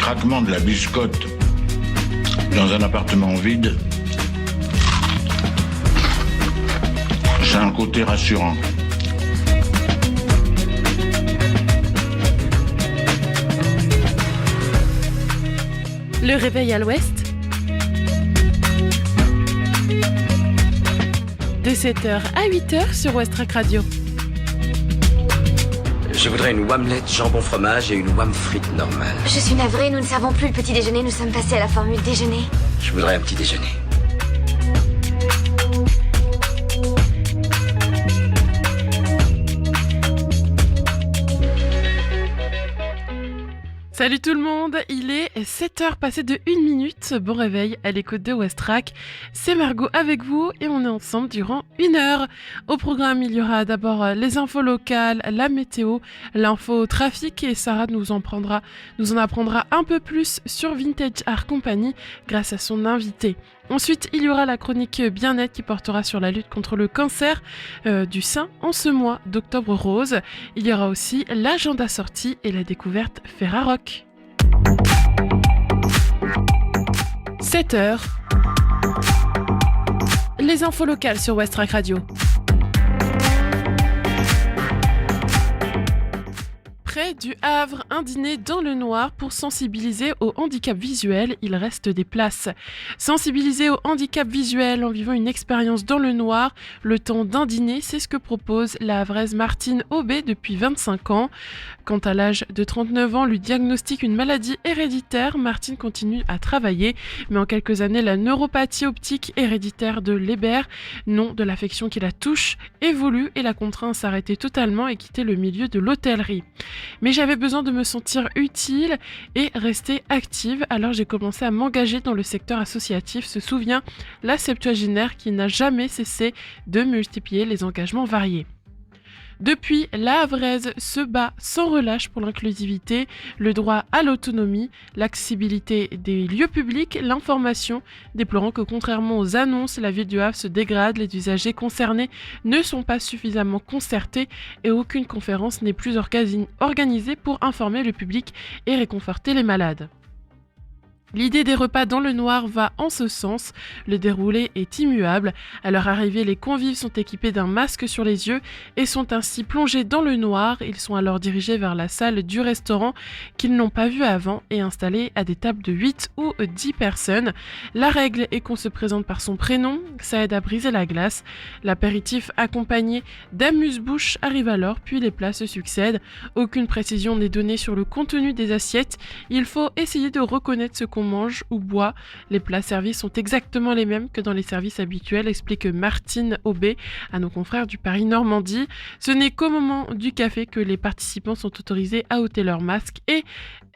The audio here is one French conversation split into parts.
craquement de la biscotte dans un appartement vide, c'est un côté rassurant. Le réveil à l'ouest, de 7h à 8h sur Westrack Radio. Je voudrais une omelette jambon fromage et une wham frite normale. Je suis navrée, nous ne servons plus le petit déjeuner, nous sommes passés à la formule déjeuner. Je voudrais un petit déjeuner. Salut tout le monde, il est 7h passé de 1 minute, bon réveil à l'écoute de Westrack. C'est Margot avec vous et on est ensemble durant 1 heure. Au programme, il y aura d'abord les infos locales, la météo, l'info trafic et Sarah nous en apprendra un peu plus sur Vintage Art Company grâce à son invité. Ensuite, il y aura la chronique bien-être qui portera sur la lutte contre le cancer du sein en ce mois d'octobre rose. Il y aura aussi l'agenda sortie et la découverte Ferrarock. 7h. Les infos locales sur Westrack Radio. Près du Havre, un dîner dans le noir pour sensibiliser au handicap visuel. Il reste des places. Sensibiliser au handicap visuel en vivant une expérience dans le noir, le temps d'un dîner, c'est ce que propose la Havraise Martine Aubé depuis 25 ans. Quand à l'âge de 39 ans, lui diagnostique une maladie héréditaire, Martine continue à travailler. Mais en quelques années, la neuropathie optique héréditaire de Leber, nom de l'affection qui la touche, évolue et la contraint à s'arrêter totalement et quitter le milieu de l'hôtellerie. Mais j'avais besoin de me sentir utile et rester active, alors j'ai commencé à m'engager dans le secteur associatif, se souvient la septuagénaire qui n'a jamais cessé de multiplier les engagements variés. Depuis, la Havraise se bat sans relâche pour l'inclusivité, le droit à l'autonomie, l'accessibilité des lieux publics, l'information, déplorant que contrairement aux annonces, la ville du Havre se dégrade, les usagers concernés ne sont pas suffisamment concertés et aucune conférence n'est plus organisée pour informer le public et réconforter les malades. L'idée des repas dans le noir va en ce sens, le déroulé est immuable. À leur arrivée, les convives sont équipés d'un masque sur les yeux et sont ainsi plongés dans le noir. Ils sont alors dirigés vers la salle du restaurant qu'ils n'ont pas vue avant et installés à des tables de 8 ou 10 personnes. La règle est qu'on se présente par son prénom, ça aide à briser la glace. L'apéritif accompagné d'amuse-bouche arrive alors, puis les plats se succèdent. Aucune précision n'est donnée sur le contenu des assiettes. Il faut essayer de reconnaître ce qu'on mange ou boit. Les plats servis sont exactement les mêmes que dans les services habituels, explique Martine Aubé à nos confrères du Paris Normandie. Ce n'est qu'au moment du café que les participants sont autorisés à ôter leur masque et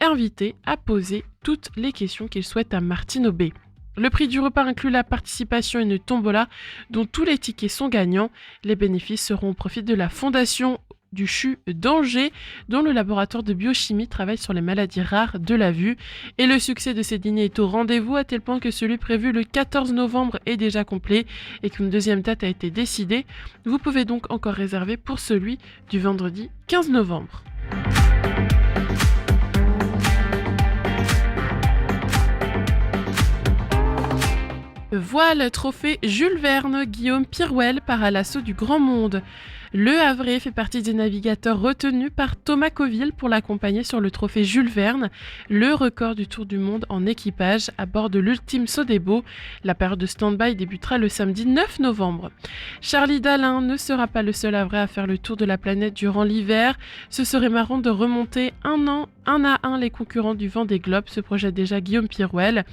invités à poser toutes les questions qu'ils souhaitent à Martine Aubé. Le prix du repas inclut la participation à une tombola dont tous les tickets sont gagnants. Les bénéfices seront au profit de la Fondation du CHU d'Angers, dont le laboratoire de biochimie travaille sur les maladies rares de la vue. Et le succès de ces dîners est au rendez-vous, à tel point que celui prévu le 14 novembre est déjà complet et qu'une deuxième date a été décidée. Vous pouvez donc encore réserver pour celui du vendredi 15 novembre. Voile, trophée Jules Verne, Guillaume Pirouel part à l'assaut du grand monde. Le Havrais fait partie des navigateurs retenus par Thomas Coville pour l'accompagner sur le trophée Jules Verne, le record du tour du monde en équipage à bord de l'ultime Sodebo. La période de stand-by débutera le samedi 9 novembre. Charlie Dalin ne sera pas le seul Havrais à faire le tour de la planète durant l'hiver. Ce serait marrant de remonter un à un les concurrents du Vendée Globe, se projette déjà Guillaume Pirouel.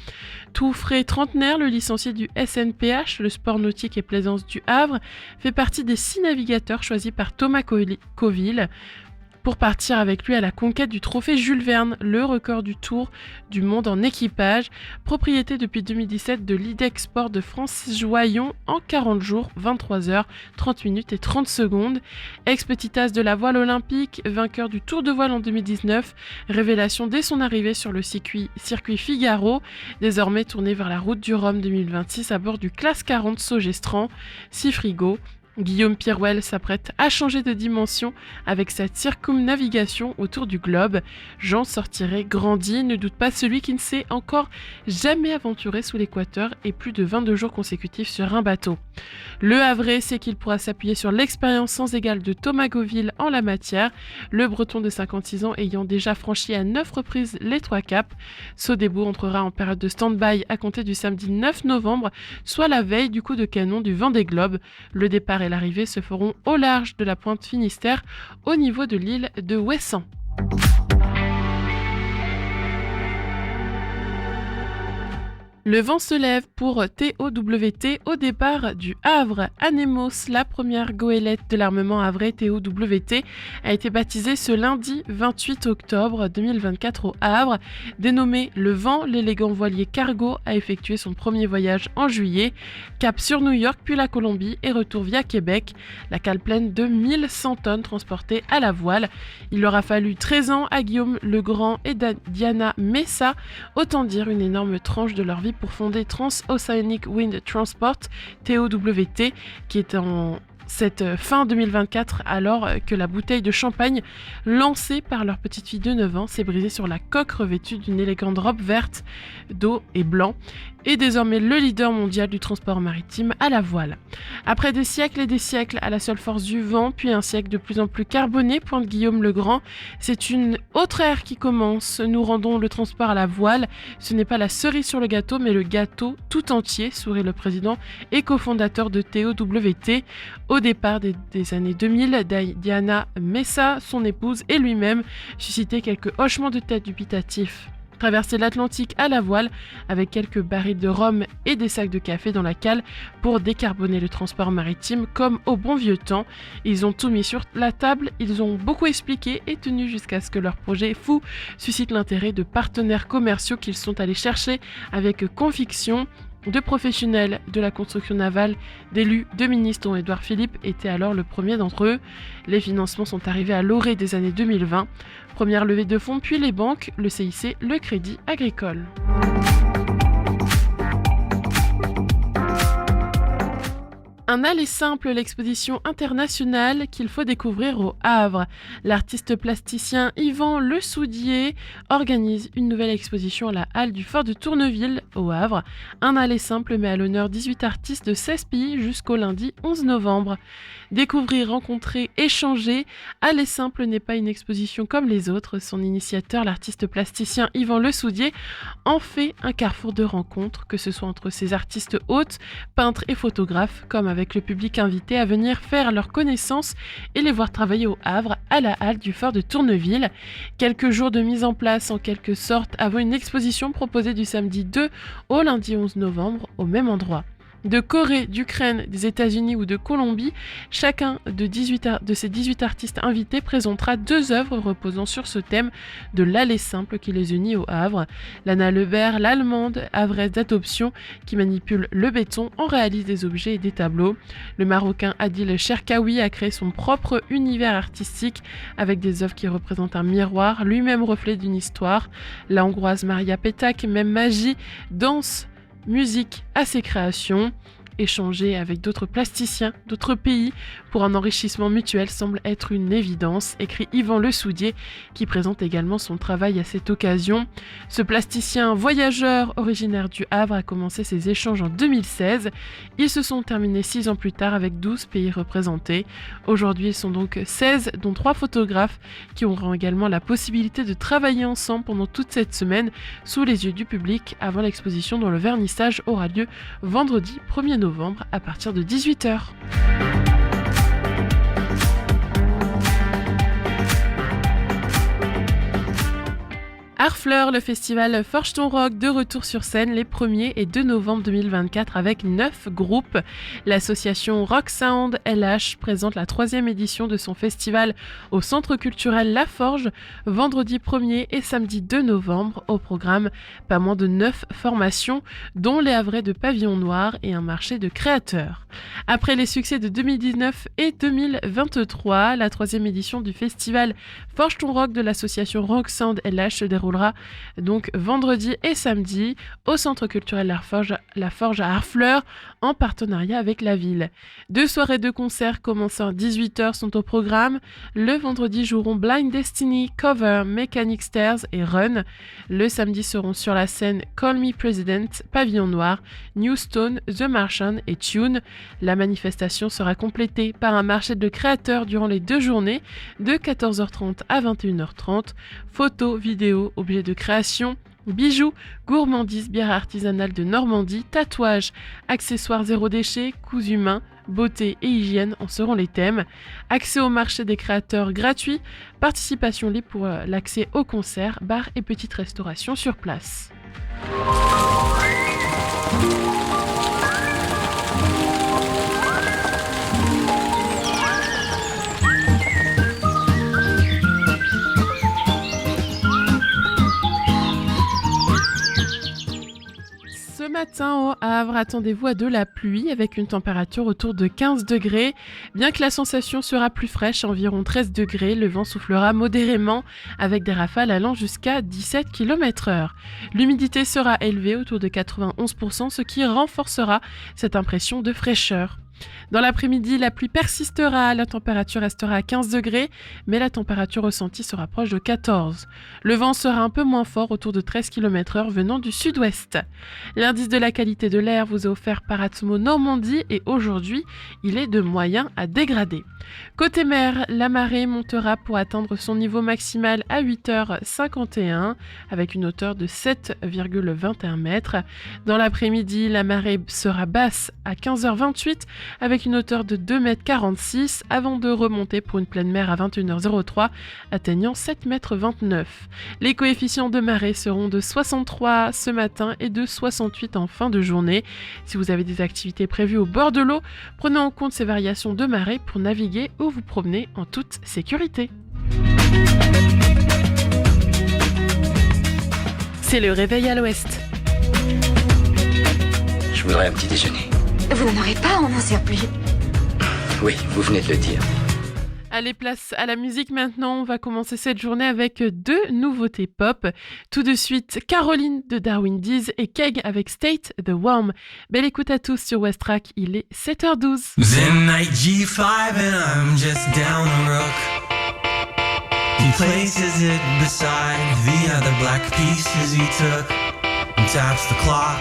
Tout frais trentenaire, le licencié du SNPH, le sport nautique et plaisance du Havre, fait partie des 6 navigateurs choisis par Thomas Coville pour partir avec lui à la conquête du trophée Jules Verne, le record du tour du monde en équipage, propriété depuis 2017 de l'IDEC Sport de Francis Joyon en 40 jours, 23 heures, 30 minutes et 30 secondes. Ex-petit as de la voile olympique, vainqueur du Tour de voile en 2019, révélation dès son arrivée sur le circuit Figaro, désormais tourné vers la route du Rhum 2026 à bord du Classe 40 Sogestran, 6 frigos. Guillaume Pirouel s'apprête à changer de dimension avec sa circumnavigation autour du globe. Jean sortirait grandi, ne doute pas celui qui ne s'est encore jamais aventuré sous l'équateur et plus de 22 jours consécutifs sur un bateau. Le Havrais sait qu'il pourra s'appuyer sur l'expérience sans égale de Thomas Gauville en la matière, le Breton de 56 ans ayant déjà franchi à 9 reprises les 3 caps. Sodebo entrera en période de stand-by à compter du samedi 9 novembre, soit la veille du coup de canon du Vendée Globe. Le départ et l'arrivée se feront au large de la pointe Finistère, au niveau de l'île de Ouessant. Le vent se lève pour TOWT au départ du Havre. Anemos, la première goélette de l'armement havrais TOWT, a été baptisée ce lundi 28 octobre 2024 au Havre. Dénommé Le Vent, l'élégant voilier cargo a effectué son premier voyage en juillet. Cap sur New York puis la Colombie et retour via Québec. La cale pleine de 1100 tonnes transportées à la voile. Il leur a fallu 13 ans à Guillaume le Grand et Diana Messa, autant dire une énorme tranche de leur vie pour fonder Transoceanic Wind Transport, TOWT, qui est en cette fin 2024 alors que la bouteille de champagne lancée par leur petite fille de 9 ans s'est brisée sur la coque revêtue d'une élégante robe verte, d'eau et blanc, et désormais le leader mondial du transport maritime à la voile. Après des siècles et des siècles à la seule force du vent, puis un siècle de plus en plus carboné, pointe Guillaume le Grand, c'est une autre ère qui commence. Nous rendons le transport à la voile. Ce n'est pas la cerise sur le gâteau, mais le gâteau tout entier, sourit le président et cofondateur de TOWT. Au départ des années 2000, Diana Messa, son épouse et lui-même suscitaient quelques hochements de tête dubitatifs. Traverser l'Atlantique à la voile avec quelques barils de rhum et des sacs de café dans la cale pour décarboner le transport maritime comme au bon vieux temps. Ils ont tout mis sur la table, ils ont beaucoup expliqué et tenu jusqu'à ce que leur projet fou suscite l'intérêt de partenaires commerciaux qu'ils sont allés chercher avec conviction. De professionnels de la construction navale, d'élus, de ministres dont Édouard Philippe était alors le premier d'entre eux. Les financements sont arrivés à l'orée des années 2020. Première levée de fonds, puis les banques, le CIC, le Crédit Agricole. Un aller simple, l'exposition internationale qu'il faut découvrir au Havre. L'artiste plasticien Yvan Le Soudier organise une nouvelle exposition à la halle du Fort de Tourneville au Havre. Un aller simple met à l'honneur 18 artistes de 16 pays jusqu'au lundi 11 novembre. Découvrir, rencontrer, échanger, aller simple n'est pas une exposition comme les autres. Son initiateur, l'artiste plasticien Yvan Le Soudier, en fait un carrefour de rencontres, que ce soit entre ses artistes hôtes, peintres et photographes, comme avec le public invité à venir faire leur connaissance et les voir travailler au Havre, à la halle du Fort de Tourneville. Quelques jours de mise en place, en quelque sorte, avant une exposition proposée du samedi 2 au lundi 11 novembre, au même endroit. De Corée, d'Ukraine, des États-Unis ou de Colombie, chacun de ces 18 artistes invités présentera 2 œuvres reposant sur ce thème de l'aller simple qui les unit au Havre. Lana Lebert, l'allemande havraise d'adoption qui manipule le béton, en réalise des objets et des tableaux. Le marocain Adil Cherkaoui a créé son propre univers artistique avec des œuvres qui représentent un miroir, lui-même reflet d'une histoire. La hongroise Maria Petak, même magie, danse, musique à ses créations. Échanger avec d'autres plasticiens d'autres pays pour un enrichissement mutuel semble être une évidence, écrit Yvan Le Soudier, qui présente également son travail à cette occasion. Ce plasticien voyageur originaire du Havre a commencé ses échanges en 2016. Ils se sont terminés 6 ans plus tard avec 12 pays représentés. Aujourd'hui, ils sont donc 16, dont 3 photographes, qui auront également la possibilité de travailler ensemble pendant toute cette semaine sous les yeux du public avant l'exposition dont le vernissage aura lieu vendredi 1er novembre à partir de 18h. Harfleur, le festival Forge ton Rock de retour sur scène les 1er et 2 novembre 2024 avec 9 groupes. L'association Rock Sound LH présente la 3e édition de son festival au Centre culturel La Forge, vendredi 1er et samedi 2 novembre. Au programme, pas moins de 9 formations, dont les Havrais de Pavillon Noir et un marché de créateurs. Après les succès de 2019 et 2023, la 3e édition du festival Forge ton Rock de l'association Rock Sound LH se déroule déroulera donc vendredi et samedi au Centre culturel La Forge à Harfleur en partenariat avec la ville. 2 soirées de concerts commençant à 18h sont au programme. Le vendredi joueront Blind Destiny, Cover, Mechanic Stairs et Run. Le samedi seront sur la scène Call Me President, Pavillon Noir, New Stone, The Martian et Tune. La manifestation sera complétée par un marché de créateurs durant les 2 journées de 14h30 à 21h30. Photos, vidéos, objets de création, bijoux, gourmandises, bière artisanale de Normandie, tatouages, accessoires zéro déchet, cousu main, beauté et hygiène en seront les thèmes. Accès au marché des créateurs gratuit, participation libre pour l'accès aux concerts, bars et petites restaurations sur place. Ce matin au Havre, attendez-vous à de la pluie avec une température autour de 15 degrés. Bien que la sensation sera plus fraîche, environ 13 degrés, le vent soufflera modérément avec des rafales allant jusqu'à 17 km/h. L'humidité sera élevée autour de 91%, ce qui renforcera cette impression de fraîcheur. Dans l'après-midi, la pluie persistera, la température restera à 15 degrés, mais la température ressentie sera proche de 14. Le vent sera un peu moins fort, autour de 13 km/h venant du sud-ouest. L'indice de la qualité de l'air vous est offert par Atmo Normandie et aujourd'hui, il est de moyen à dégradé. Côté mer, la marée montera pour atteindre son niveau maximal à 8h51 avec une hauteur de 7,21 mètres. Dans l'après-midi, la marée sera basse à 15h28 avec une hauteur de 2,46 m avant de remonter pour une pleine mer à 21h03 atteignant 7,29 m. Les coefficients de marée seront de 63 ce matin et de 68 en fin de journée. Si vous avez des activités prévues au bord de l'eau, prenez en compte ces variations de marée pour naviguer ou vous promener en toute sécurité. C'est le réveil à l'ouest. Je voudrais un petit déjeuner. Vous n'en aurez pas en un surplus. Oui, vous venez de le dire. Allez, place à la musique maintenant. On va commencer cette journée avec 2 nouveautés pop. Tout de suite, Caroline de Darwin Deez et Keg avec State the Worm. Belle écoute à tous sur West Track, il est 7h12. Zen night G5 and I'm just down the rook. He places it beside the other black pieces he took and taps the clock.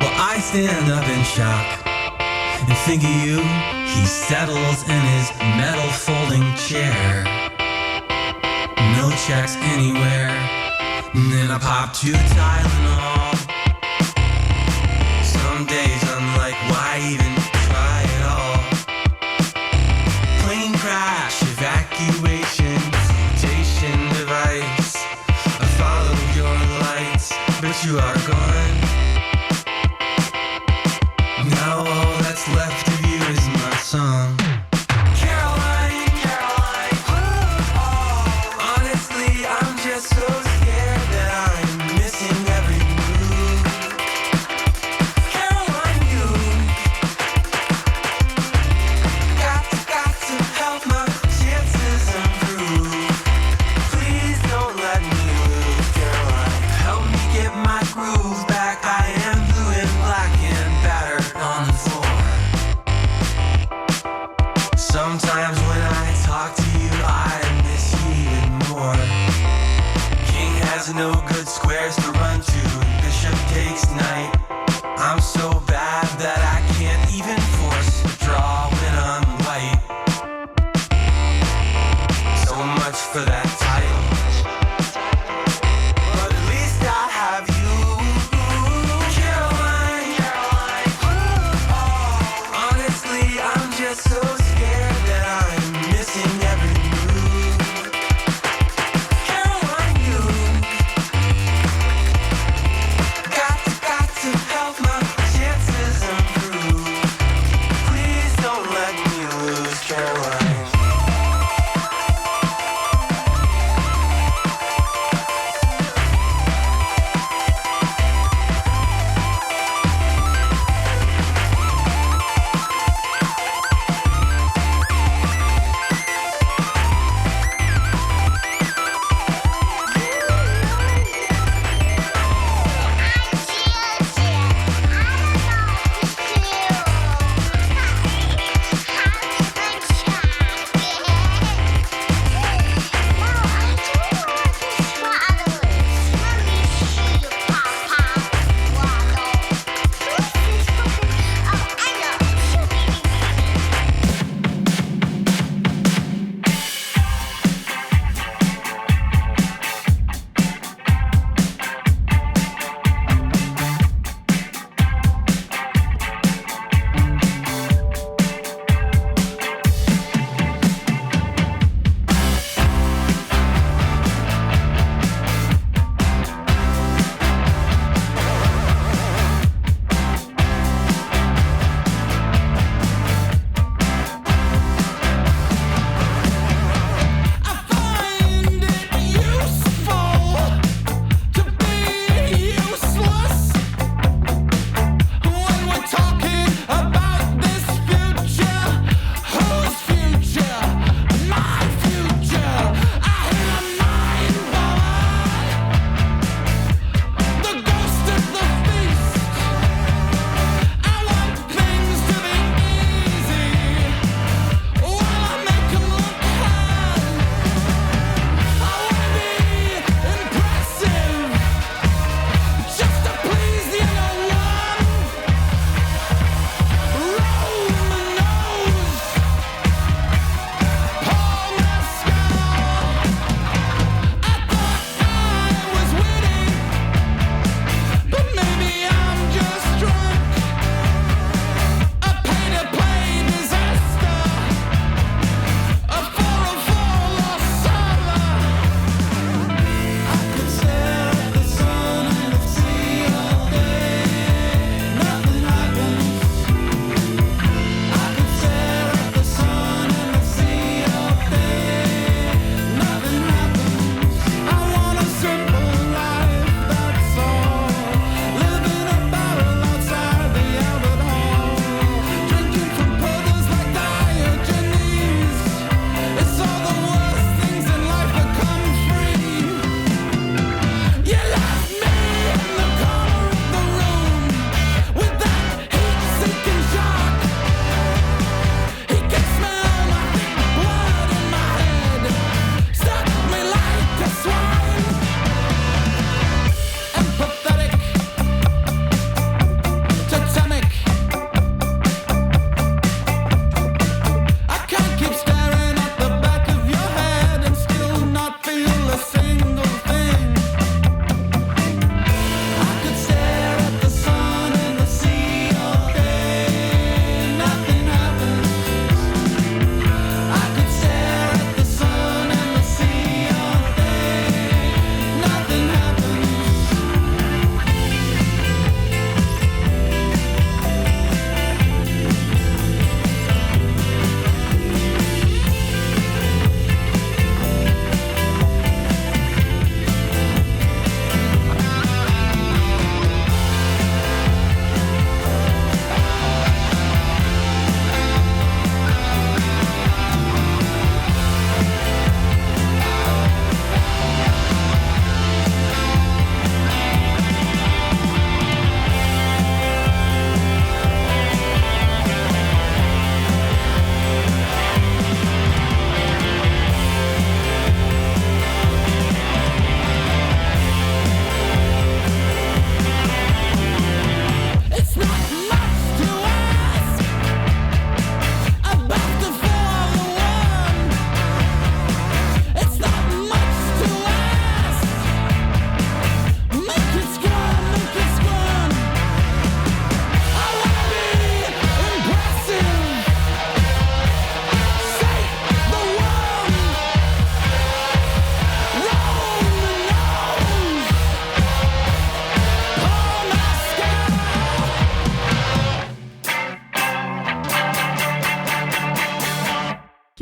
Well, I stand up in shock and think of you. He settles in his metal folding chair. No checks anywhere. And then I pop 2 Tylenol. Some days I'm like, why even try at all? Plane crash, evacuation, flotation device. I followed your lights, but you are gone. Now all that's left of you is my song. Caroline, Caroline, honestly, I'm just so scared that I'm missing every move. Caroline, you got to help my chances improve. Please don't let me lose, Caroline. Help me get my groove back.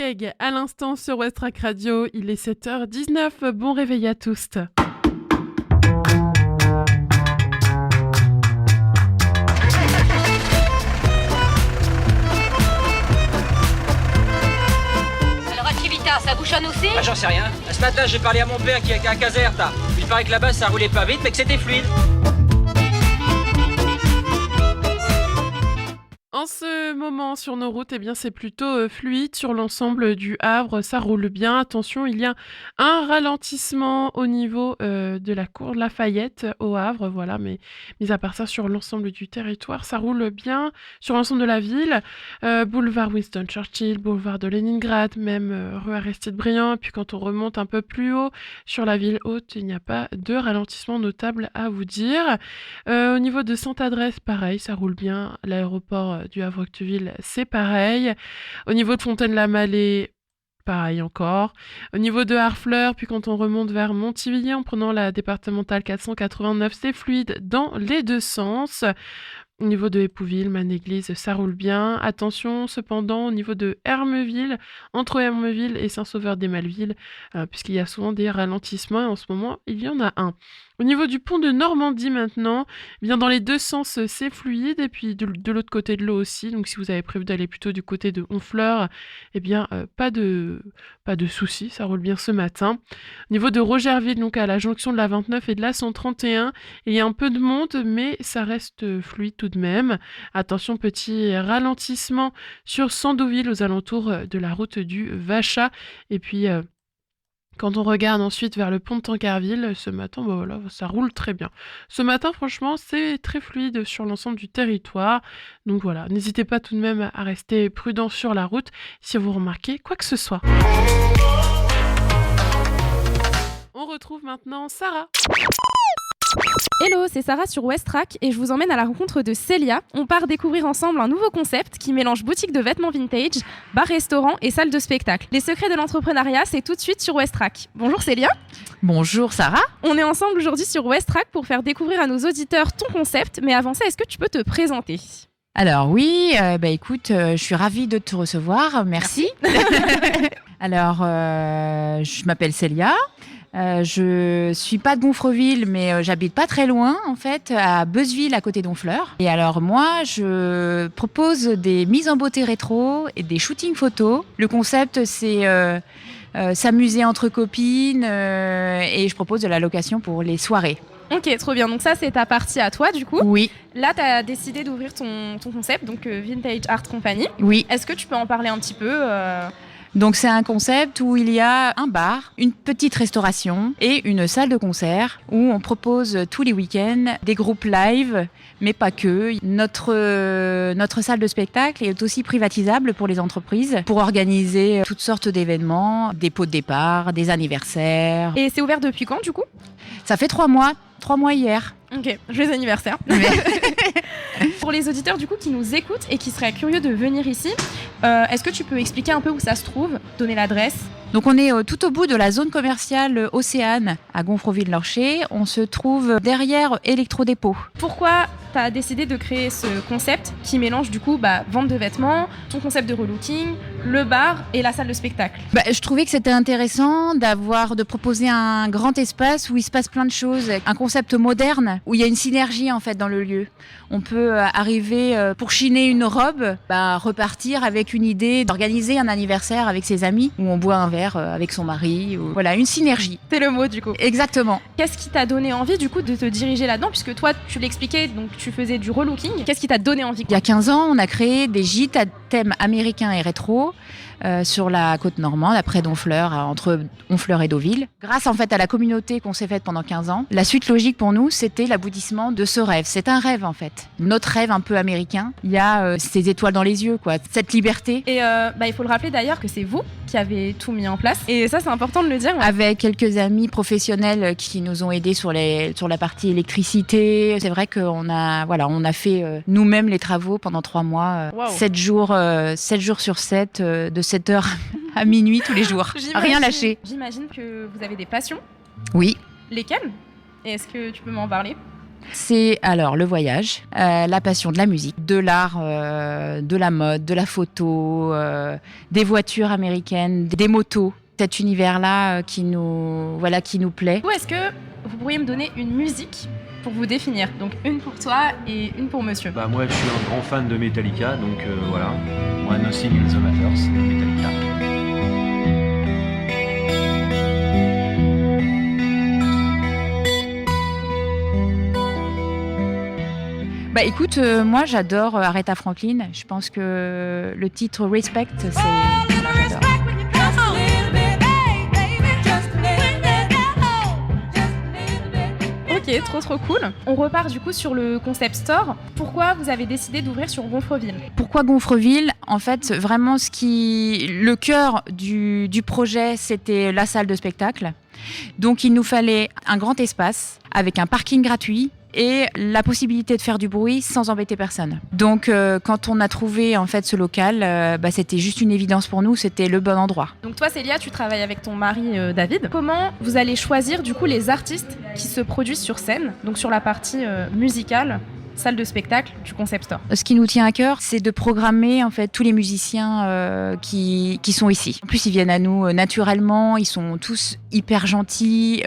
Leg à l'instant sur Westrack Radio. Il est 7h19. Bon réveil à tous. Alors Activita, ça bouchonne aussi? Ah, j'en sais rien. Ce matin, j'ai parlé à mon père qui est à Caserta. Il paraît que là-bas, ça roulait pas vite, mais que c'était fluide. En ce moment, sur nos routes, eh bien, c'est plutôt fluide sur l'ensemble du Havre. Ça roule bien. Attention, il y a un ralentissement au niveau de la cour de Lafayette au Havre. Voilà, mais mis à part ça, sur l'ensemble du territoire, ça roule bien sur l'ensemble de la ville. Boulevard Winston Churchill, boulevard de Leningrad, même rue Aristide Briand. Et puis quand on remonte un peu plus haut sur la ville haute, il n'y a pas de ralentissement notable à vous dire. Au niveau de Sainte-Adresse, pareil, ça roule bien. L'aéroport du Havre-Octeville, c'est pareil. Au niveau de Fontaine-la-Mallée, pareil encore. Au niveau de Harfleur, puis quand on remonte vers Montivilliers, en prenant la départementale 489, c'est fluide dans les deux sens. Au niveau de Épouville, Manéglise, ça roule bien. Attention cependant au niveau de Hermeville, entre Hermeville et Saint-Sauveur-des-Malvilles, puisqu'il y a souvent des ralentissements et en ce moment, il y en a un. Au niveau du pont de Normandie maintenant, eh bien dans les deux sens, c'est fluide et puis de l'autre côté de l'eau aussi. Donc si vous avez prévu d'aller plutôt du côté de Honfleur, eh bien pas de soucis, ça roule bien ce matin. Au niveau de Rogerville, donc à la jonction de la 29 et de la 131, il y a un peu de monde, mais ça reste fluide tout de même. Attention, petit ralentissement sur Sandouville aux alentours de la route du Vachat. Et puis quand on regarde ensuite vers le pont de Tancarville, ce matin, bah voilà, ça roule très bien. Ce matin, franchement, c'est très fluide sur l'ensemble du territoire. Donc voilà, n'hésitez pas tout de même à rester prudent sur la route si vous remarquez quoi que ce soit. On retrouve maintenant Sarah. Hello, c'est Sarah sur Westrack et je vous emmène à la rencontre de Célia. On part découvrir ensemble un nouveau concept qui mélange boutique de vêtements vintage, bar-restaurant et salle de spectacle. Les secrets de l'entrepreneuriat, c'est tout de suite sur Westrack. Bonjour Célia. Bonjour Sarah. On est ensemble aujourd'hui sur Westrack pour faire découvrir à nos auditeurs ton concept, mais avant ça, est-ce que tu peux te présenter ? Alors oui, écoute, je suis ravie de te recevoir, merci. Alors, je m'appelle Célia. Je suis pas de Gonfreville, mais j'habite pas très loin, en fait, à Beuzeville, à côté d'Honfleur. Et alors moi, je propose des mises en beauté rétro et des shootings photos. Le concept, c'est s'amuser entre copines et je propose de la location pour les soirées. Ok, trop bien. Donc ça, c'est ta partie à toi, du coup. Oui. Là, tu as décidé d'ouvrir ton concept, donc Vintage Art Company. Oui. Est-ce que tu peux en parler un petit peu Donc c'est un concept où il y a un bar, une petite restauration et une salle de concert où on propose tous les week-ends des groupes live, mais pas que. Notre salle de spectacle est aussi privatisable pour les entreprises pour organiser toutes sortes d'événements, des pots de départ, des anniversaires. Et c'est ouvert depuis quand du coup ? Ça fait 3 mois. 3 mois hier. Ok, joyeux anniversaire. Pour les auditeurs du coup qui nous écoutent et qui seraient curieux de venir ici, est-ce que tu peux expliquer un peu où ça se trouve, donner l'adresse ? Donc on est tout au bout de la zone commerciale Océane à Gonfreville-Lorcher. On se trouve derrière Electrodépôt. Pourquoi tu as décidé de créer ce concept qui mélange du coup vente de vêtements, ton concept de relooking, le bar et la salle de spectacle ? Je trouvais que c'était intéressant de proposer un grand espace où il se passe plein de choses, un concept moderne où il y a une synergie en fait dans le lieu. On peut arriver pour chiner une robe, repartir avec une idée d'organiser un anniversaire avec ses amis où on boit un verre avec son mari. Voilà, une synergie. C'est le mot du coup. Exactement. Qu'est-ce qui t'a donné envie du coup de te diriger là-dedans, puisque toi tu l'expliquais, donc tu faisais du relooking. Qu'est-ce qui t'a donné envie ? Il y a 15 ans, on a créé des gîtes à thème américain et rétro sur la côte normande, après d'Honfleur, entre Honfleur et Deauville. Grâce en fait à la communauté qu'on s'est faite pendant 15 ans, la suite logique pour nous, c'était l'aboutissement de ce rêve. C'est un rêve en fait, notre rêve un peu américain. Il y a ces étoiles dans les yeux, quoi, cette liberté. Et il faut le rappeler d'ailleurs que c'est vous qui avez tout mis en place. Et ça, c'est important de le dire. Avec quelques amis professionnels qui nous ont aidés sur la partie électricité. C'est vrai qu'on a fait nous-mêmes les travaux pendant 3 mois, 7 jours sur 7, de 7h à minuit tous les jours. Rien lâché. J'imagine que vous avez des passions. Oui. Lesquelles ? Et est-ce que tu peux m'en parler ? C'est alors le voyage, la passion de la musique, de l'art, de la mode, de la photo, des voitures américaines, des motos. Cet univers-là qui nous plaît. Est-ce que vous pourriez me donner une musique pour vous définir? Donc une pour toi et une pour monsieur. Moi, je suis un grand fan de Metallica, donc voilà. Moi, Nothing in the Matter, c'est Metallica. Écoute, moi j'adore Aretha Franklin. Je pense que le titre Respect, c'est... j'adore. Ok, trop cool. On repart du coup sur le concept store. Pourquoi vous avez décidé d'ouvrir sur Gonfreville? Pourquoi Gonfreville? En fait, vraiment, le cœur du projet, c'était la salle de spectacle. Donc, il nous fallait un grand espace avec un parking gratuit et la possibilité de faire du bruit sans embêter personne. Donc, quand on a trouvé en fait ce local, c'était juste une évidence pour nous, c'était le bon endroit. Donc toi, Célia, tu travailles avec ton mari David. Comment vous allez choisir du coup les artistes qui se produisent sur scène, donc sur la partie musicale, salle de spectacle du concept store? Ce qui nous tient à cœur, c'est de programmer en fait tous les musiciens qui sont ici. En plus, ils viennent à nous naturellement, ils sont tous hyper gentils,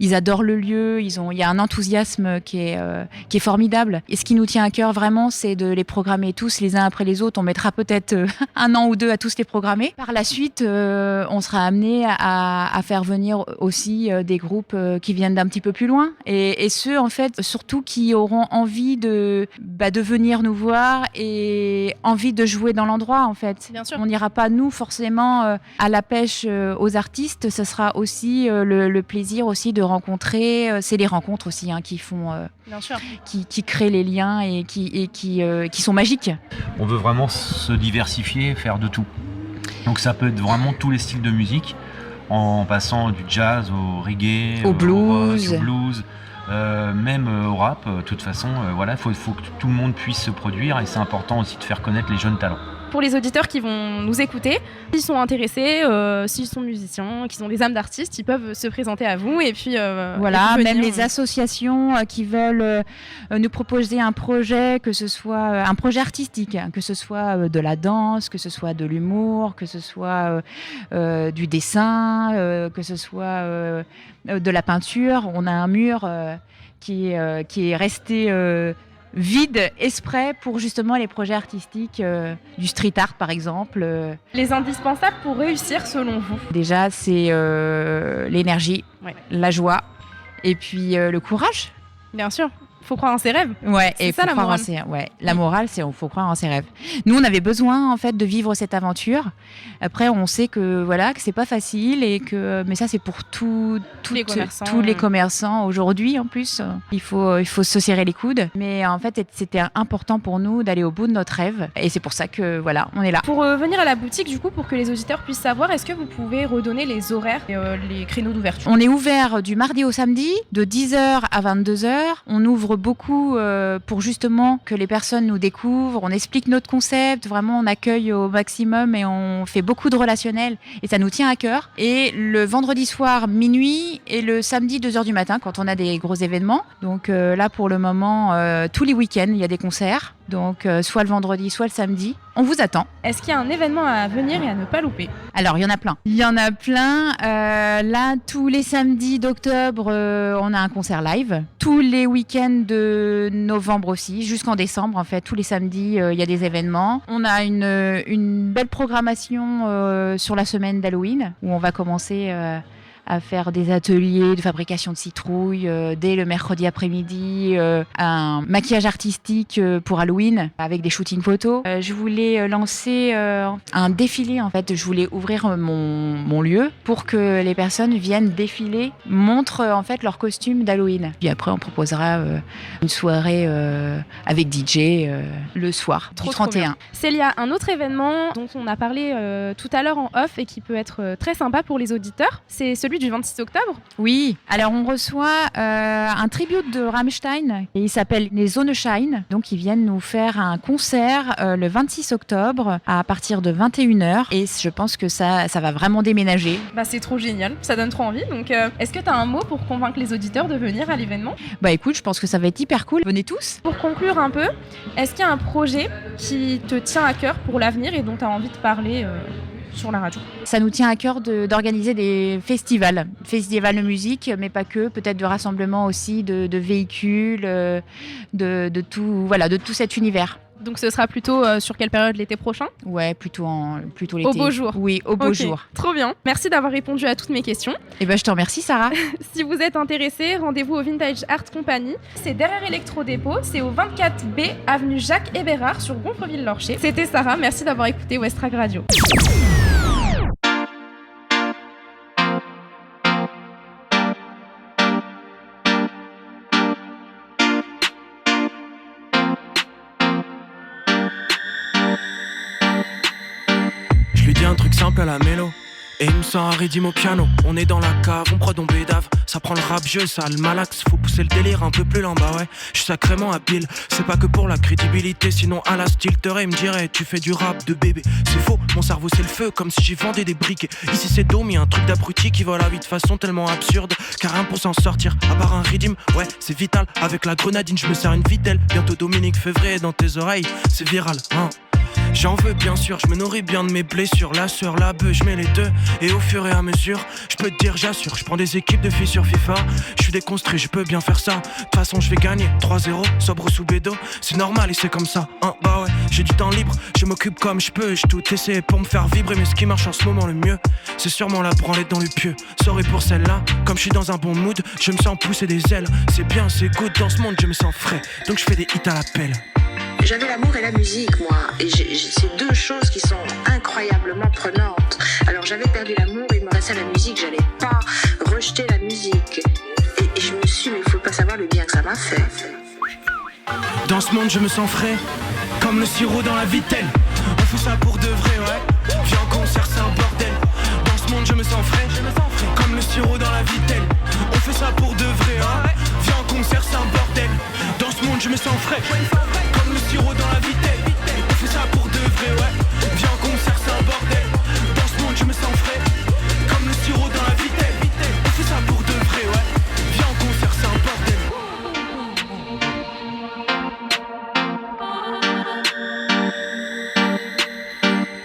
ils adorent le lieu, il y a un enthousiasme qui est formidable. Et ce qui nous tient à cœur vraiment, c'est de les programmer tous les uns après les autres. On mettra peut-être 1 an ou 2 à tous les programmer. Par la suite, on sera amené à faire venir aussi des groupes qui viennent d'un petit peu plus loin et ceux en fait surtout qui auront envie de venir nous voir et envie de jouer dans l'endroit en fait. Bien sûr. On n'ira pas nous forcément à la pêche aux artistes, ce sera aussi le plaisir aussi de rencontrer, c'est les rencontres aussi qui font, Bien sûr. qui créent les liens et qui sont magiques. On veut vraiment se diversifier, faire de tout. Donc ça peut être vraiment tous les styles de musique, en passant du jazz au reggae, au blues. Rock, au blues. Même au rap, de toute façon, faut que tout le monde puisse se produire et c'est important aussi de faire connaître les jeunes talents. Pour les auditeurs qui vont nous écouter, s'ils sont intéressés, s'ils sont musiciens, qu'ils ont des âmes d'artistes, ils peuvent se présenter à vous et puis voilà, et puis même venir, les associations qui veulent nous proposer un projet, que ce soit un projet artistique, que ce soit de la danse, que ce soit de l'humour, que ce soit du dessin, que ce soit de la peinture. On a un mur qui est resté vide, exprès pour justement les projets artistiques, du street art par exemple. Les indispensables pour réussir selon vous? Déjà, c'est l'énergie, Ouais. la joie et puis le courage. Bien sûr, faut croire en ses rêves. Ouais, C'est et ça, faut la croire morale. la morale, c'est faut croire en ses rêves. Nous, on avait besoin en fait de vivre cette aventure. Après, on sait que c'est pas facile et mais ça c'est pour tous les commerçants aujourd'hui en plus. Il faut se serrer les coudes. Mais en fait, c'était important pour nous d'aller au bout de notre rêve et c'est pour ça que on est là. Pour venir à la boutique, du coup, pour que les auditeurs puissent savoir, est-ce que vous pouvez redonner les horaires et les créneaux d'ouverture? On est ouvert du mardi au samedi, de 10h à 22h. On ouvre beaucoup pour justement que les personnes nous découvrent. On explique notre concept, vraiment on accueille au maximum et on fait beaucoup de relationnel et ça nous tient à cœur. Et le vendredi soir minuit et le samedi 2h du matin quand on a des gros événements. Donc là pour le moment, tous les week-ends il y a des concerts. Donc soit le vendredi, soit le samedi. On vous attend. Est-ce qu'il y a un événement à venir et à ne pas louper? Alors, il y en a plein. Là, tous les samedis d'octobre, on a un concert live. Tous les week-ends de novembre aussi, jusqu'en décembre, en fait. Tous les samedis, il y a des événements. On a une belle programmation sur la semaine d'Halloween, où on va commencer à faire des ateliers de fabrication de citrouilles dès le mercredi après-midi, un maquillage artistique pour Halloween avec des shootings photos. Je voulais lancer un défilé en fait. Je voulais ouvrir mon lieu pour que les personnes viennent défiler, montrent en fait leur costume d'Halloween. Puis après on proposera une soirée avec DJ le soir du 31. Célia, un autre événement dont on a parlé tout à l'heure en off et qui peut être très sympa pour les auditeurs, c'est celui celui du 26 octobre. Oui, alors on reçoit un tribute de Rammstein et il s'appelle les Sonnenschein. Donc ils viennent nous faire un concert le 26 octobre à partir de 21h et je pense que ça va vraiment déménager. Bah c'est trop génial, ça donne trop envie. Donc est-ce que tu as un mot pour convaincre les auditeurs de venir à l'événement ? Bah écoute, je pense que ça va être hyper cool. Venez tous. Pour conclure un peu, est-ce qu'il y a un projet qui te tient à cœur pour l'avenir et dont tu as envie de parler sur la radio ? Ça nous tient à cœur d'organiser des festivals de musique, mais pas que, peut-être de rassemblements aussi, de véhicules, de tout cet univers. Donc ce sera plutôt sur quelle période l'été prochain ? Ouais, plutôt l'été. Au beau jour. Oui, au beau jour. Trop bien. Merci d'avoir répondu à toutes mes questions. Et ben je te remercie Sarah. Si vous êtes intéressé, rendez-vous au Vintage Art Company. C'est derrière Electro-Dépôt, c'est au 24B avenue Jacques Hébérard sur Gonfreville-Lorcher. C'était Sarah, merci d'avoir écouté Westrack Radio. Un truc simple à la mélo et il me sent un rythme au piano. On est dans la cave, on prod, on bédave. Ça prend le rap jeu, ça a le malax. Faut pousser le délire un peu plus lent, bah ouais. J'suis sacrément habile, c'est pas que pour la crédibilité. Sinon à la stilterait, il me dirait tu fais du rap de bébé. C'est faux, mon cerveau c'est le feu, comme si j'y vendais des briquets. Ici c'est dôme, y'a un truc d'abruti qui vole la vie de façon tellement absurde. Car rien pour s'en sortir, à part un rythme, ouais c'est vital. Avec la grenadine, je me sers une vitelle. Bientôt Dominique Février dans tes oreilles, c'est viral, hein. J'en veux bien sûr, je me nourris bien de mes blessures. La sueur, la bœuf, je mets les deux. Et au fur et à mesure, je peux te dire j'assure. Je prends des équipes de filles sur FIFA. Je suis déconstruit, je peux bien faire ça. De toute façon je vais gagner 3-0, sobre sous bédo. C'est normal et c'est comme ça, hein, bah ouais. J'ai du temps libre, je m'occupe comme je peux. J'ai tout essayé pour me faire vibrer. Mais ce qui marche en ce moment le mieux, c'est sûrement la branlette dans le pieu. Sorry pour celle-là, comme je suis dans un bon mood, je me sens pousser des ailes. C'est bien, c'est good, dans ce monde je me sens frais. Donc je fais des hits à l'appel. J'avais l'amour et la musique, moi, et c'est deux choses qui sont incroyablement prenantes. Alors j'avais perdu l'amour, il me restait la musique, j'allais pas rejeter la musique. Et je me suis dit, mais il faut pas savoir le bien que ça m'a fait. Dans ce monde je me sens frais, comme le sirop dans la vitelle. On fait ça pour de vrai, ouais. Viens en concert, c'est un bordel. Dans ce monde je me sens frais, comme le sirop dans la vitelle. On fait ça pour de vrai, hein. Viens en concert, c'est un bordel. Dans ce monde je me sens frais, comme le sirop dans la vitelle. On fait ça pour de vrai, ouais. Viens en concert, c'est un bordel. Dans ce monde je me sens frais, comme le sirop dans la vitelle. On fait ça pour de vrai, ouais. Viens en concert, c'est un bordel.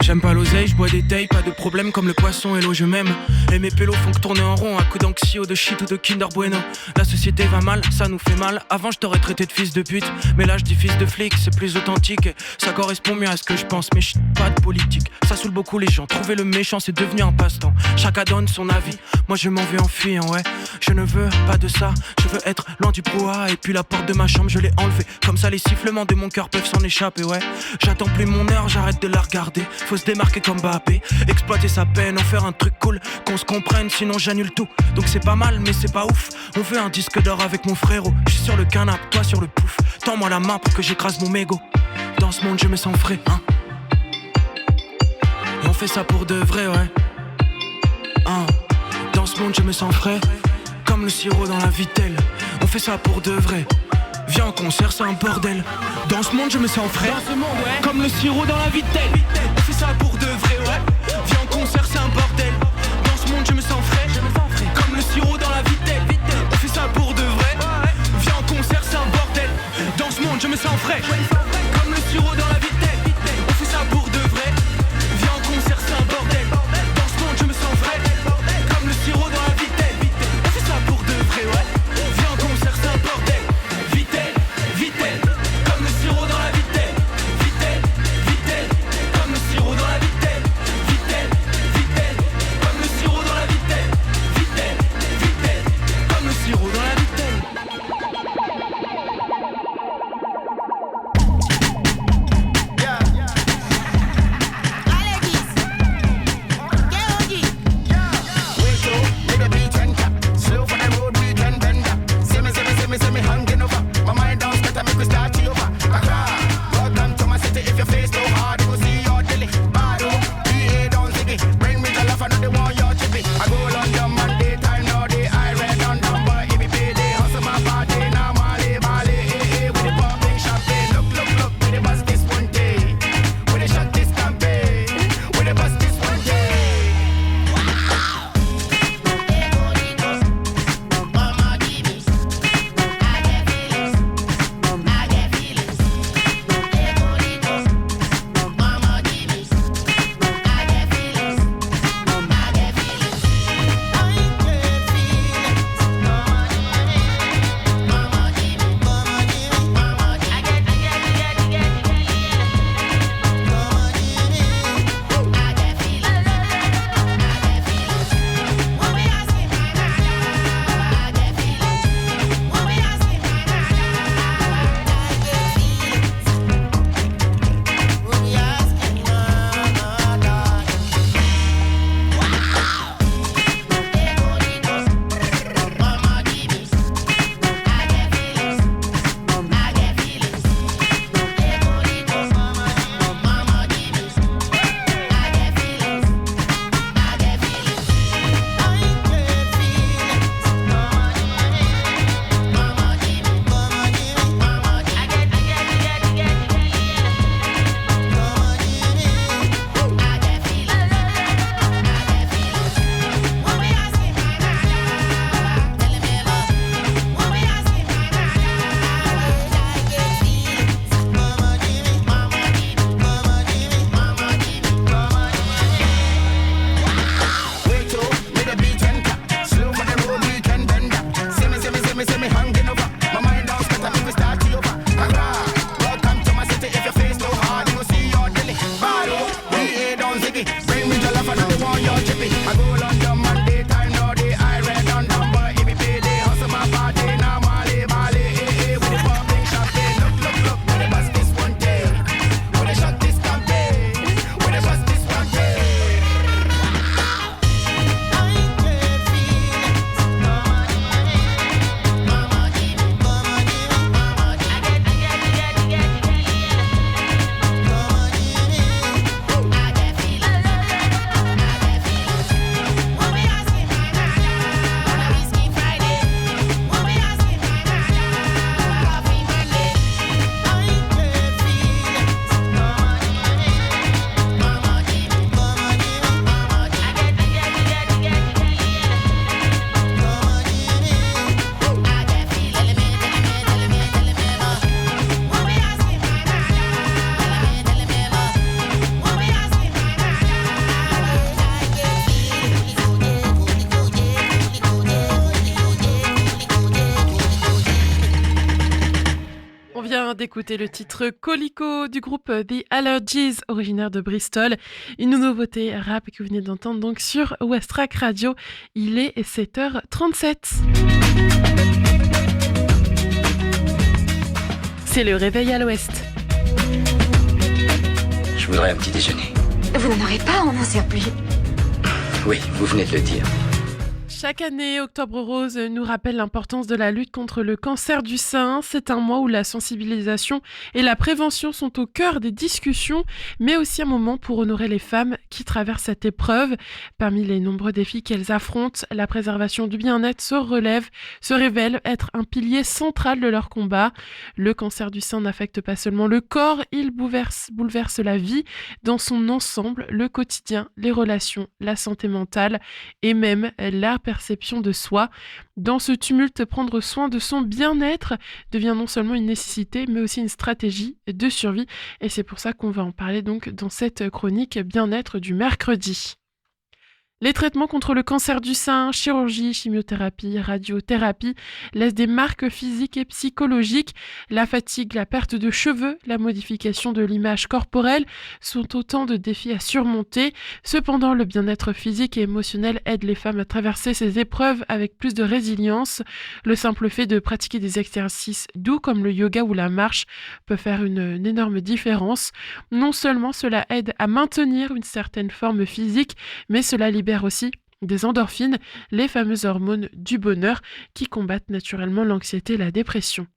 J'aime pas l'oseille, je bois des tailles, pas de problème comme le poisson et l'eau je m'aime. Et mes pélos font que tourner en rond à coups d'anxio, de shit ou de Kinder Bueno. La société va mal, ça nous fait mal. Avant je t'aurais traité de fils de pute, mais là je dis fils de flic, c'est plus authentique. Ça correspond mieux à ce que je pense, mais pas de politique. Ça saoule beaucoup les gens, trouver le méchant c'est devenu un passe-temps. Chacun donne son avis, moi je m'en vais en fuyant, ouais. Je ne veux pas de ça, je veux être loin du brouhaha. Et puis la porte de ma chambre je l'ai enlevée, comme ça les sifflements de mon cœur peuvent s'en échapper, ouais. J'attends plus mon heure, j'arrête de la regarder. Faut se démarquer comme Mbappé, exploiter sa peine, en faire un truc cool, qu'on se comprenne, sinon j'annule tout. Donc c'est pas mal mais c'est pas ouf. On veut un disque d'or avec mon frérot. J'suis sur le canapé, toi sur le pouf. Tends-moi la main pour que j'écrase mon mégot. Dans ce monde je me sens frais, hein. Et on fait ça pour de vrai, ouais, hein. Dans ce monde je me sens frais, comme le sirop dans la vitelle. On fait ça pour de vrai. Viens en concert, c'est un bordel. Dans ce monde je me sens frais, comme le sirop dans la vitelle. On fait ça pour de vrai, ouais. Viens en concert, c'est un bordel. Dans ce monde je me sens frais, comme le sirop dans la vitelle. On fait ça pour de vrai. Viens en concert, c'est un bordel. Dans ce monde je me sens frais, comme le sirop dans la vitelle. On fait ça pour de vrai. Viens en concert, c'est un bordel. Dans ce monde je me sens frais, comme le sirop dans la vitelle. On fait ça pour de vrai, ouais. Viens en concert, c'est un bordel. Vitelle, vitelle, comme le sirop dans la vitelle. Vitelle, vitelle, comme le sirop dans la vitelle. Vitelle, vitelle, comme le sirop dans la vitelle. Vitelle, vitelle, comme le sirop dans la vitelle. I go London Monday. d'écouter le titre Colico du groupe The Allergies, originaire de Bristol. Une nouveauté rap que vous venez d'entendre donc sur Westrack Radio. Il est 7h37. C'est le réveil à l'ouest. Je voudrais un petit déjeuner. Vous n'en aurez pas en un surplus. Oui, vous venez de le dire. Chaque année, Octobre Rose nous rappelle l'importance de la lutte contre le cancer du sein. C'est un mois où la sensibilisation et la prévention sont au cœur des discussions, mais aussi un moment pour honorer les femmes qui traversent cette épreuve. Parmi les nombreux défis qu'elles affrontent, la préservation du bien-être se révèle être un pilier central de leur combat. Le cancer du sein n'affecte pas seulement le corps, il bouleverse la vie dans son ensemble, le quotidien, les relations, la santé mentale et même la perception de soi. Dans ce tumulte, prendre soin de son bien-être devient non seulement une nécessité, mais aussi une stratégie de survie. Et c'est pour ça qu'on va en parler donc dans cette chronique bien-être du mercredi. Les traitements contre le cancer du sein, chirurgie, chimiothérapie, radiothérapie laissent des marques physiques et psychologiques. La fatigue, la perte de cheveux, la modification de l'image corporelle sont autant de défis à surmonter. Cependant, le bien-être physique et émotionnel aide les femmes à traverser ces épreuves avec plus de résilience. Le simple fait de pratiquer des exercices doux comme le yoga ou la marche peut faire une énorme différence. Non seulement cela aide à maintenir une certaine forme physique, mais cela libère aussi des endorphines, les fameuses hormones du bonheur qui combattent naturellement l'anxiété et la dépression.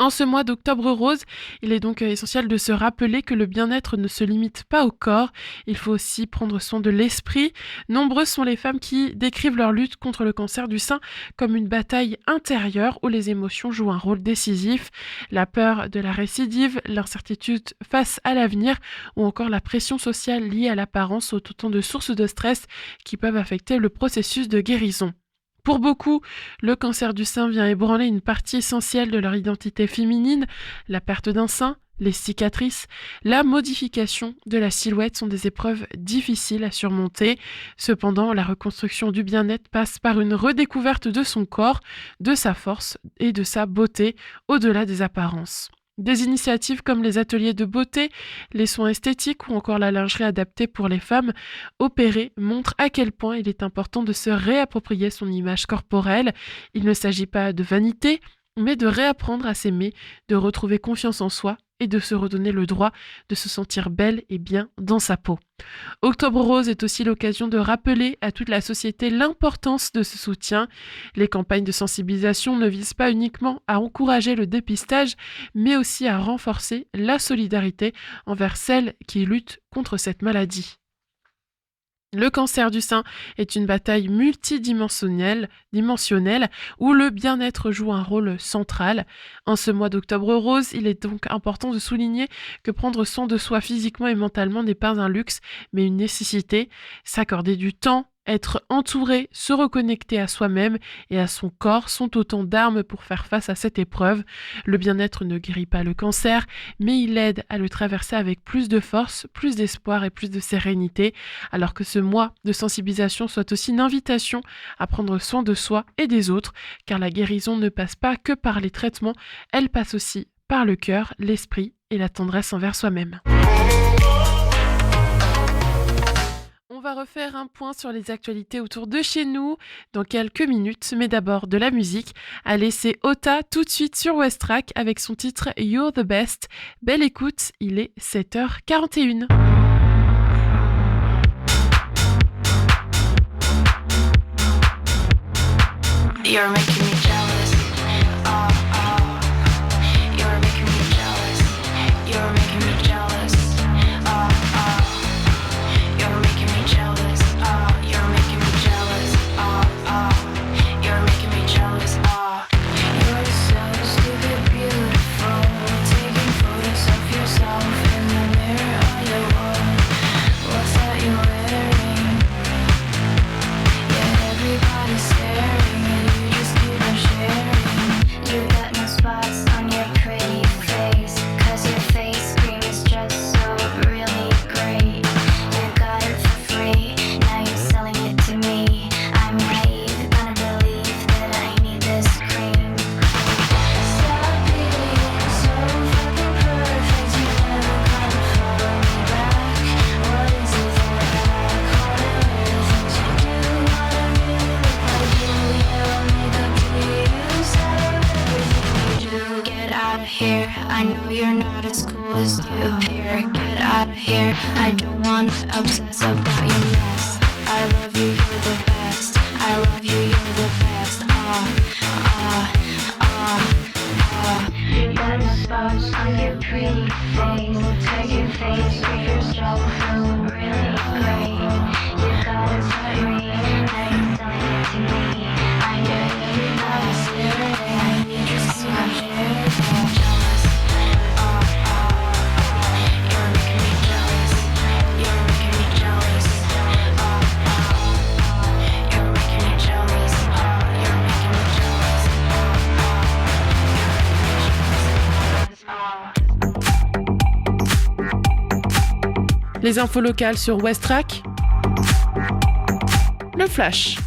En ce mois d'Octobre Rose, il est donc essentiel de se rappeler que le bien-être ne se limite pas au corps, il faut aussi prendre soin de l'esprit. Nombreuses sont les femmes qui décrivent leur lutte contre le cancer du sein comme une bataille intérieure où les émotions jouent un rôle décisif. La peur de la récidive, l'incertitude face à l'avenir ou encore la pression sociale liée à l'apparence sont autant de sources de stress qui peuvent affecter le processus de guérison. Pour beaucoup, le cancer du sein vient ébranler une partie essentielle de leur identité féminine. La perte d'un sein, les cicatrices, la modification de la silhouette sont des épreuves difficiles à surmonter. Cependant, la reconstruction du bien-être passe par une redécouverte de son corps, de sa force et de sa beauté, au-delà des apparences. Des initiatives comme les ateliers de beauté, les soins esthétiques ou encore la lingerie adaptée pour les femmes opérées montrent à quel point il est important de se réapproprier son image corporelle. Il ne s'agit pas de vanité, mais de réapprendre à s'aimer, de retrouver confiance en soi et de se redonner le droit de se sentir belle et bien dans sa peau. Octobre Rose est aussi l'occasion de rappeler à toute la société l'importance de ce soutien. Les campagnes de sensibilisation ne visent pas uniquement à encourager le dépistage, mais aussi à renforcer la solidarité envers celles qui luttent contre cette maladie. Le cancer du sein est une bataille multidimensionnelle où le bien-être joue un rôle central. En ce mois d'Octobre Rose, il est donc important de souligner que prendre soin de soi physiquement et mentalement n'est pas un luxe, mais une nécessité. S'accorder du temps, être entouré, se reconnecter à soi-même et à son corps sont autant d'armes pour faire face à cette épreuve. Le bien-être ne guérit pas le cancer, mais il aide à le traverser avec plus de force, plus d'espoir et plus de sérénité, alors que ce mois de sensibilisation soit aussi une invitation à prendre soin de soi et des autres, car la guérison ne passe pas que par les traitements, elle passe aussi par le cœur, l'esprit et la tendresse envers soi-même. On va refaire un point sur les actualités autour de chez nous dans quelques minutes, mais d'abord de la musique. Allez, c'est Ota tout de suite sur Westrack avec son titre You're the Best. Belle écoute, il est 7h41. You're making me jealous. You're making me jealous. You're making me jealous. You're making me jealous. You're making me jealous. You're making me jealous. You're so stupid beautiful. Taking photos of yourself in the mirror on your wall. What's that you're wearing? Yeah, everybody's staring and you just keep you here. Get out of here. I don't wanna obsess about your mess. I love you, you're the best. I love you, you're the best. You got spots on your pretty face. Take your face with yourself feeling really great. You gotta tell me that you're telling it to me. I know you're not a spirit and you just so jealous. You're making me jealous. You're making me jealous. You're making me jealous. You're making me jealous. Les infos locales sur Westrack. Le flash.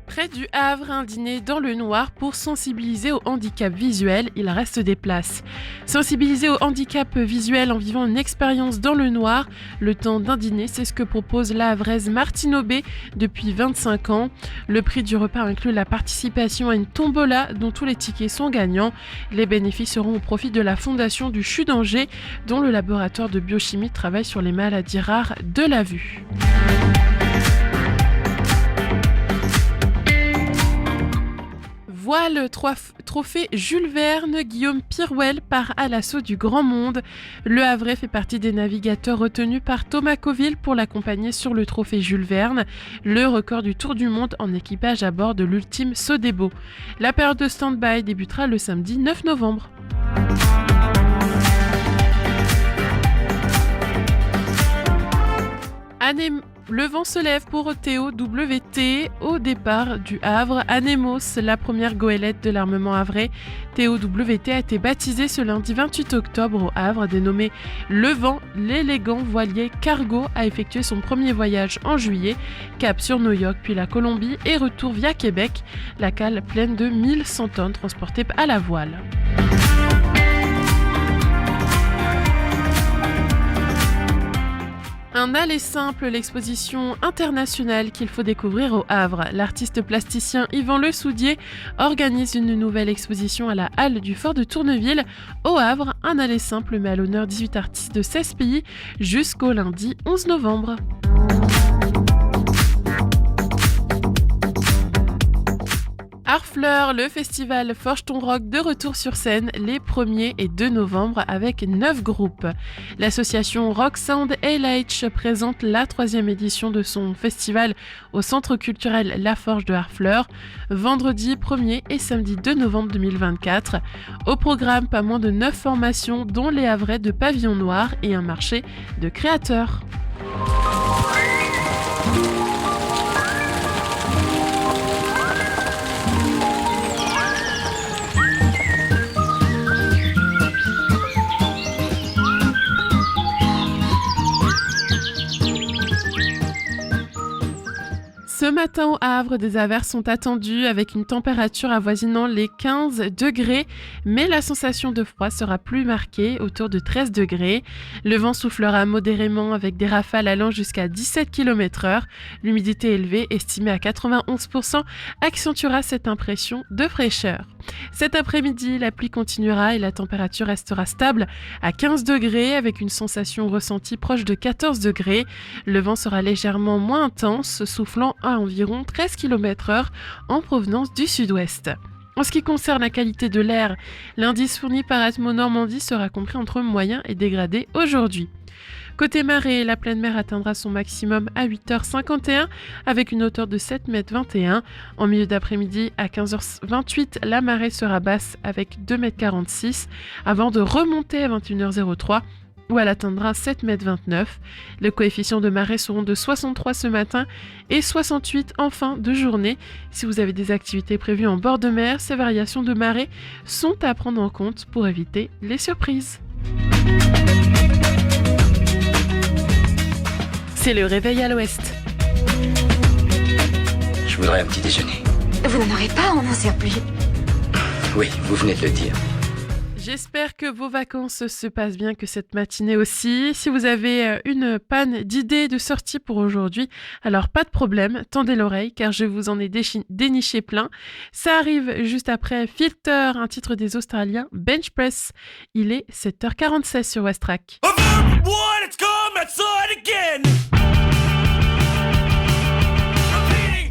Près du Havre, un dîner dans le noir pour sensibiliser au handicap visuel. Il reste des places. Sensibiliser au handicap visuel en vivant une expérience dans le noir, le temps d'un dîner, c'est ce que propose la Havraise Martine Aubé depuis 25 ans. Le prix du repas inclut la participation à une tombola dont tous les tickets sont gagnants. Les bénéfices seront au profit de la fondation du CHU d'Angers, dont le laboratoire de biochimie travaille sur les maladies rares de la vue. Voile trophée Jules Verne, Guillaume Pirouel part à l'assaut du grand monde. Le Havrais fait partie des navigateurs retenus par Thomas Coville pour l'accompagner sur le trophée Jules Verne, le record du tour du monde en équipage à bord de l'ultime Sodebo. La période de stand-by débutera le samedi 9 novembre. Le vent se lève pour TOWT au départ du Havre. Anemos, la première goélette de l'armement havrais. TOWT a été baptisée ce lundi 28 octobre au Havre, dénommé Le Vent. L'élégant voilier cargo a effectué son premier voyage en juillet. Cap sur New York puis la Colombie et retour via Québec. La cale pleine de 1100 tonnes transportées à la voile. Un aller simple, l'exposition internationale qu'il faut découvrir au Havre. L'artiste plasticien Yvan Le Soudier organise une nouvelle exposition à la Halle du Fort de Tourneville. Au Havre, un aller simple met à l'honneur 18 artistes de 16 pays jusqu'au lundi 11 novembre. Harfleur, le festival Forge ton Rock de retour sur scène les 1er et 2 novembre avec 9 groupes. L'association Rock Sound LH présente la 3e édition de son festival au centre culturel La Forge de Harfleur, vendredi 1er et samedi 2 novembre 2024. Au programme, pas moins de 9 formations dont les Havrais de Pavillon Noir et un marché de créateurs. Ce matin au Havre, des averses sont attendues avec une température avoisinant les 15 degrés, mais la sensation de froid sera plus marquée, autour de 13 degrés. Le vent soufflera modérément avec des rafales allant jusqu'à 17 km/h. L'humidité élevée, estimée à 91%, accentuera cette impression de fraîcheur. Cet après-midi, la pluie continuera et la température restera stable à 15 degrés avec une sensation ressentie proche de 14 degrés. Le vent sera légèrement moins intense, soufflant à environ 13 km/h en provenance du sud-ouest. En ce qui concerne la qualité de l'air, l'indice fourni par Atmo Normandie sera compris entre moyen et dégradé aujourd'hui. Côté marée, la pleine mer atteindra son maximum à 8h51 avec une hauteur de 7,21 m. En milieu d'après-midi, à 15h28, la marée sera basse avec 2,46 m avant de remonter à 21h03 où elle atteindra 7,29 m. Les coefficients de marée seront de 63 ce matin et 68 en fin de journée. Si vous avez des activités prévues en bord de mer, ces variations de marée sont à prendre en compte pour éviter les surprises. C'est le réveil à l'ouest. Je voudrais un petit déjeuner. Vous n'en aurez pas, on n'en sert plus. Oui, vous venez de le dire. J'espère que vos vacances se passent bien, que cette matinée aussi. Si vous avez une panne d'idées de sortie pour aujourd'hui, alors pas de problème, tendez l'oreille car je vous en ai déniché plein. Ça arrive juste après Filter, un titre des Australiens Bench Press. Il est 7h46 sur West Track.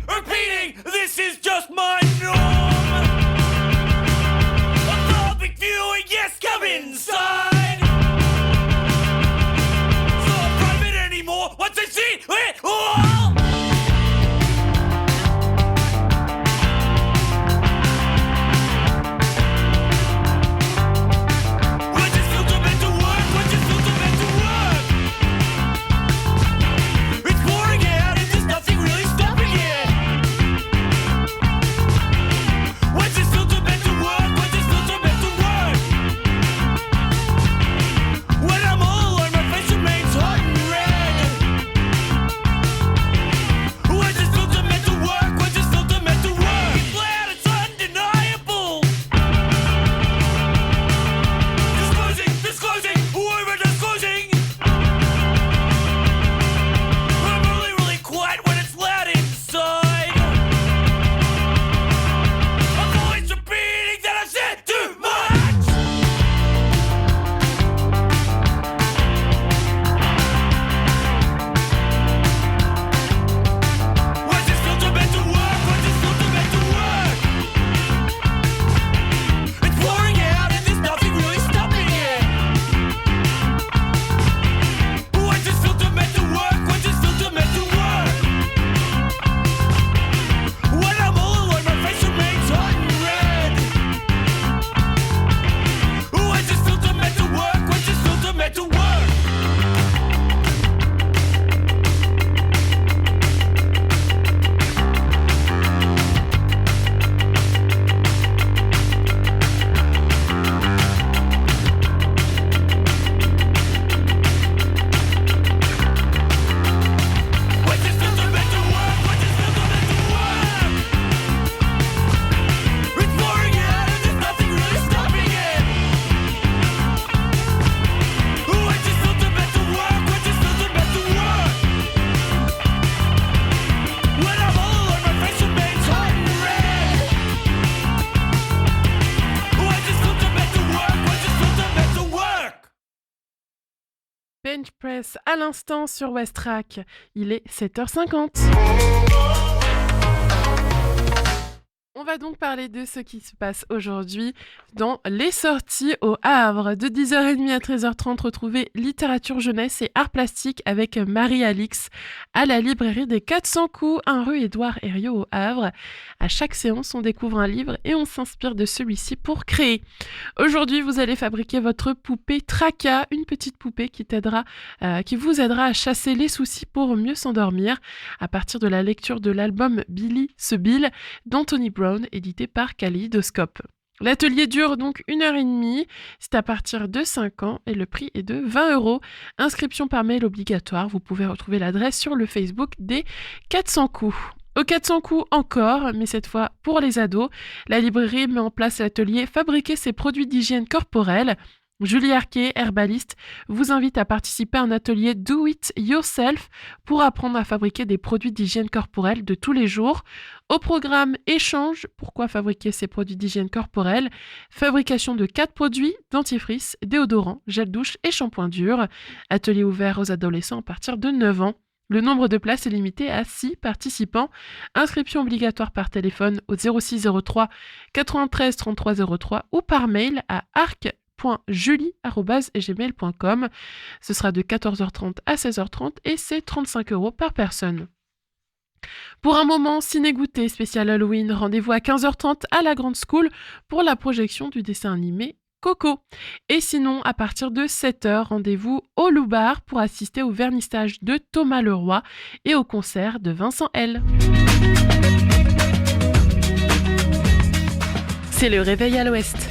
Repeating, this is just my norm. A public viewing, yes, come inside. It's not private anymore. Once I see it all. When's this filter meant to work? When's this filter meant to work? It's pouring out and there's nothing really stopping it. When's this filter meant to work? When's this filter meant to work? When I'm all alone, my face remains hot and red. When's this filter meant to work? When's this filter meant to work? It's loud, it's undeniable. Disclosing, over-disclosing. I'm really quiet when it's loud inside. I'm always repeating that I've said too much. When's this filter meant to work? When's this filter meant to work? It's pouring out and there's nothing really stopping it. When's this filter meant to work? When's this filter meant to work? When I'm all alone, my face remains hot and red. When's this filter meant to work? When's this filter meant to work? When's this filter meant to work? When's this filter meant to work? It's pouring out and there's nothing really stopping it. When's this filter meant to work? When's this filter meant to work? When I'm all alone, my face remains hot and red. When's this filter meant to work? When's this filter meant to work? Bench Press à l'instant sur West Track. Il est 7h50. On va donc parler de ce qui se passe aujourd'hui dans les sorties au Havre. De 10h30 à 13h30, retrouvez littérature jeunesse et art plastique avec Marie-Alix à la librairie des 400 coups, 1 rue Édouard Herriot au Havre. À chaque séance, on découvre un livre et on s'inspire de celui-ci pour créer. Aujourd'hui, vous allez fabriquer votre poupée Traka, une petite poupée qui vous aidera à chasser les soucis pour mieux s'endormir à partir de la lecture de l'album Billy ce Bill d'Anthony Brown, édité par Kaleidoscope. L'atelier dure donc 1h30, c'est à partir de 5 ans et le prix est de 20 €. Inscription par mail obligatoire, vous pouvez retrouver l'adresse sur le Facebook des 400 coups. Au 400 coups encore, mais cette fois pour les ados, la librairie met en place l'atelier Fabriquer ses produits d'hygiène corporelle. Julie Arquet, herbaliste, vous invite à participer à un atelier Do It Yourself pour apprendre à fabriquer des produits d'hygiène corporelle de tous les jours. Au programme Échange, pourquoi fabriquer ces produits d'hygiène corporelle? Fabrication de 4 produits, dentifrice, déodorant, gel douche et shampoing dur. Atelier ouvert aux adolescents à partir de 9 ans. Le nombre de places est limité à 6 participants. Inscription obligatoire par téléphone au 06 03 93 33 03 ou par mail à arc.julie@gmail.com. Ce sera de 14h30 à 16h30 et c'est 35 € par personne. Pour un moment ciné-goûté spécial Halloween, rendez-vous à 15h30 à la Grande School pour la projection du dessin animé Coco. Et sinon, à partir de 7h, rendez-vous au Loubar pour assister au vernissage de Thomas Leroy et au concert de Vincent L. C'est le réveil à l'Ouest.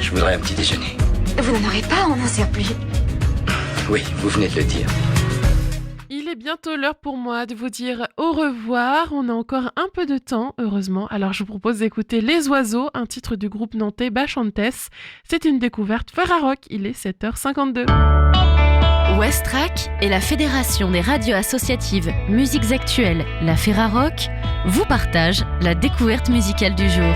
Je voudrais un petit déjeuner. Vous n'en aurez pas, on n'en sert plus. Oui, vous venez de le dire. Il est bientôt l'heure pour moi de vous dire au revoir. On a encore un peu de temps, heureusement. Alors je vous propose d'écouter Les Oiseaux, un titre du groupe nantais Bachantes. C'est une découverte Ferrarock, il est 7h52. Westrack et la Fédération des radios associatives Musiques Actuelles, la Ferrarock, vous partagent la découverte musicale du jour.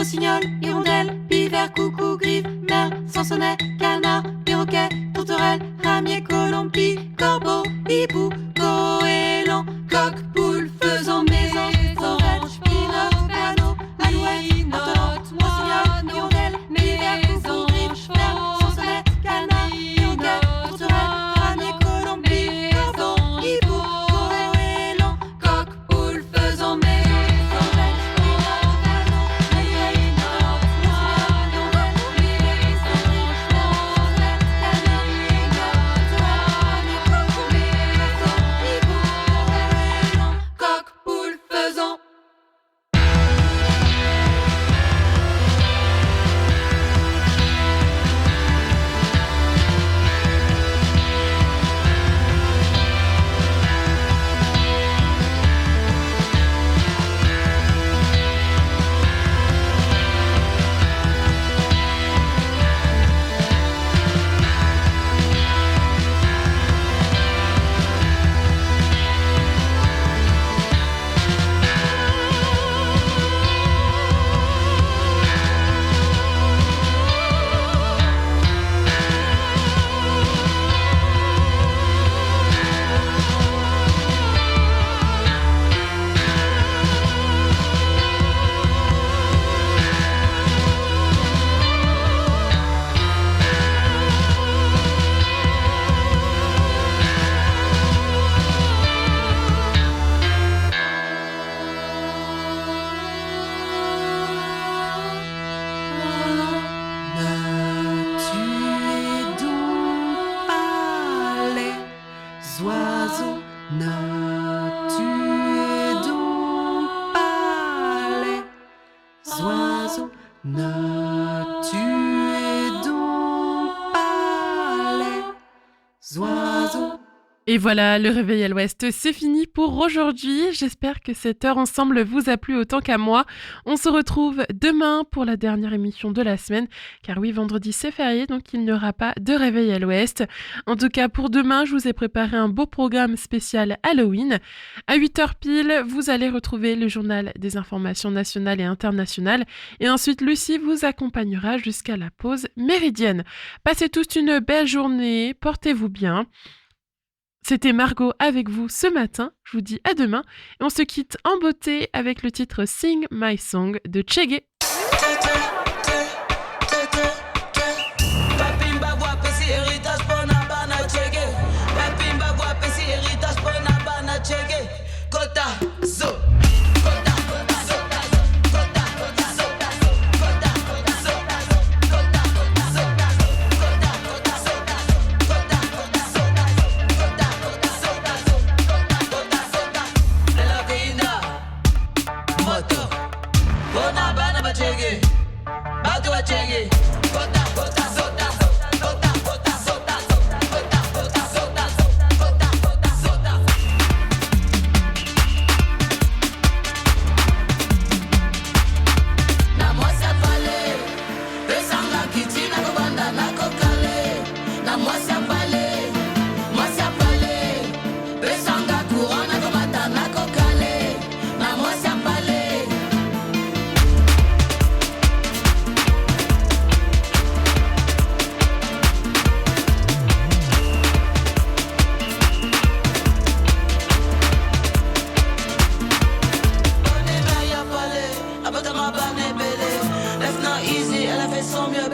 rossignol, hirondelle, pivert, coucou, grive, merle, sansonnet, canard, perroquet, tourterelle, ramier, colombe, corbeau, hibou, goéland, coq, poule, faisan, maison, orange, pinot, panneau, alouette, ortolan, rossignol, hirondelle, pivert, coucou, grive, merle, sansonnet, canard, perroquet, tourterelle, ramier, colombe, corbeau, hibou, goéland, coq, poule, faisan, maison. Et voilà, le réveil à l'Ouest, c'est fini pour aujourd'hui. J'espère que cette heure ensemble vous a plu autant qu'à moi. On se retrouve demain pour la dernière émission de la semaine. Car oui, vendredi c'est férié, donc il n'y aura pas de réveil à l'Ouest. En tout cas, pour demain, je vous ai préparé un beau programme spécial Halloween. À 8h pile, vous allez retrouver le journal des informations nationales et internationales. Et ensuite, Lucie vous accompagnera jusqu'à la pause méridienne. Passez tous une belle journée, portez-vous bien. C'était Margot avec vous ce matin, je vous dis à demain et on se quitte en beauté avec le titre Sing My Song de Chege. Easy, elle a fait son mieux,